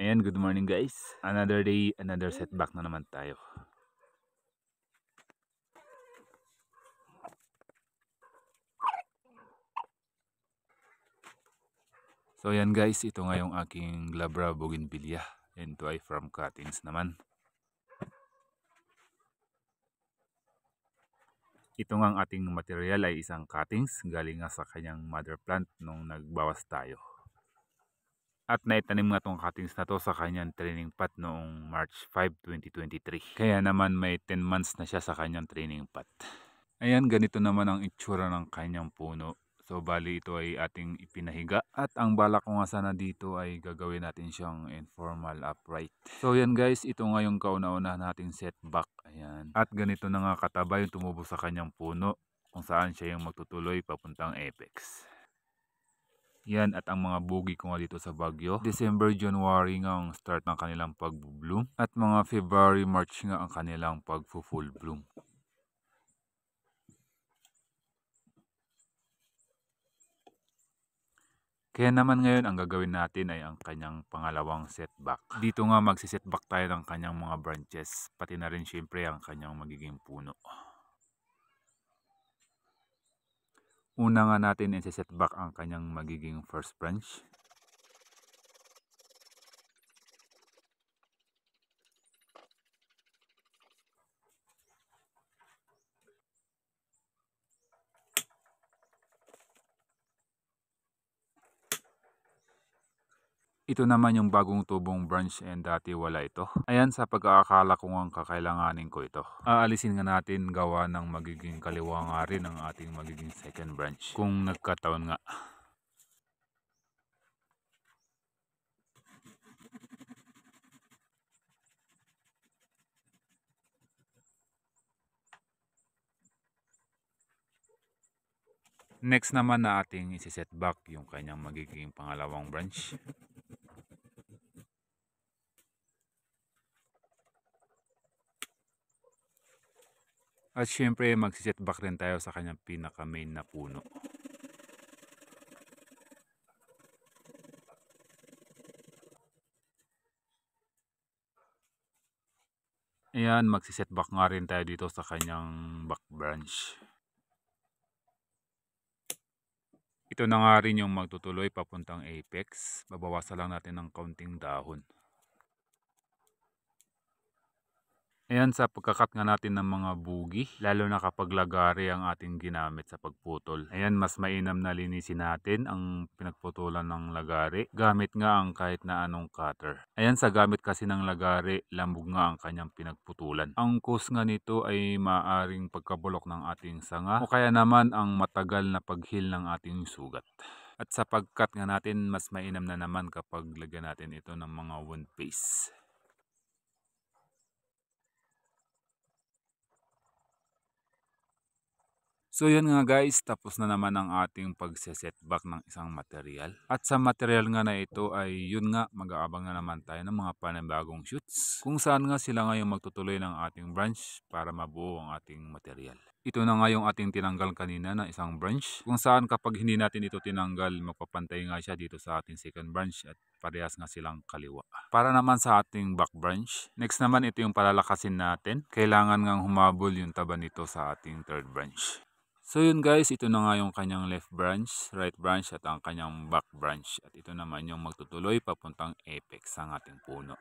Ayan, good morning guys. Another day, another setback na naman tayo. So ayan guys, ito nga yung aking glabra bougainvillea. And ito ay from cuttings naman. Ito nga ang ating material ay isang cuttings galing nga sa kanyang mother plant nung nagbawas tayo. At naitanim nga tong cuttings na to sa kanyang training pot noong March 5, 2023. Kaya naman may 10 months na siya sa kanyang training pot. Ayan, ganito naman ang itsura ng kanyang puno. So bali ito ay ating ipinahiga at ang balak ko nga sana dito ay gagawin natin siyang informal upright. So yan guys, ito nga yung kauna-una nating setback. Ayan. At ganito na nga kataba yung tumubo sa kanyang puno kung saan siya yung magtutuloy papuntang apex. Yan, at ang mga bugi ko nga dito sa Baguio, December, January nga ang start ng kanilang pag-bloom at mga February, March nga ang kanilang pag-full bloom. Kaya naman ngayon ang gagawin natin ay ang kanyang pangalawang setback. Dito nga magsisetback tayo ng kanyang mga branches, pati na rin syempre ang kanyang magiging puno. Una nga natin i-setback ang kanyang magiging first branch. Ito naman yung bagong tubong branch and dati wala ito. Ayan, sa pag-aakala ko nga kakailanganin ko ito. Aalisin nga natin gawa ng magiging kaliwa nga rin ang ating magiging second branch. Kung nagkataon nga. Next naman na ating isi-setback yung kanyang magiging pangalawang branch. At syempre magsisetback rin tayo sa kanyang pinaka main na puno. Ayan, magsisetback nga rin tayo dito sa kanyang back branch. Ito na nga rin yung magtutuloy papuntang apex. Babawasan lang natin ng kaunting dahon. Ayan, sa pagkakat nga natin ng mga bugi, lalo na kapag lagari ang ating ginamit sa pagputol. Ayan, mas mainam na linisin natin ang pinagputulan ng lagari gamit nga ang kahit na anong cutter. Ayan, sa gamit kasi ng lagari, lambog nga ang kanyang pinagputulan. Ang cause nga nito ay maaring pagkabulok ng ating sanga o kaya naman ang matagal na paghil ng ating sugat. At sa pagkat nga natin, mas mainam na naman kapag lagyan natin ito ng mga wound paste. So yun nga guys, tapos na naman ang ating pagse-setback ng isang material. At sa material nga na ito ay yun nga, mag-aabang na naman tayo ng mga panibagong shoots. Kung saan nga sila ngayong magtutuloy ng ating branch para mabuo ang ating material. Ito na nga yung ating tinanggal kanina na isang branch. Kung saan kapag hindi natin ito tinanggal, magpapantay nga siya dito sa ating second branch at parehas nga silang kaliwa. Para naman sa ating back branch, next naman ito yung palalakasin natin. Kailangan ngang humabol yung taba nito sa ating third branch. So yun guys, ito na nga yung kanyang left branch, right branch at ang kanyang back branch. At ito naman yung magtutuloy papuntang apex ang ating puno.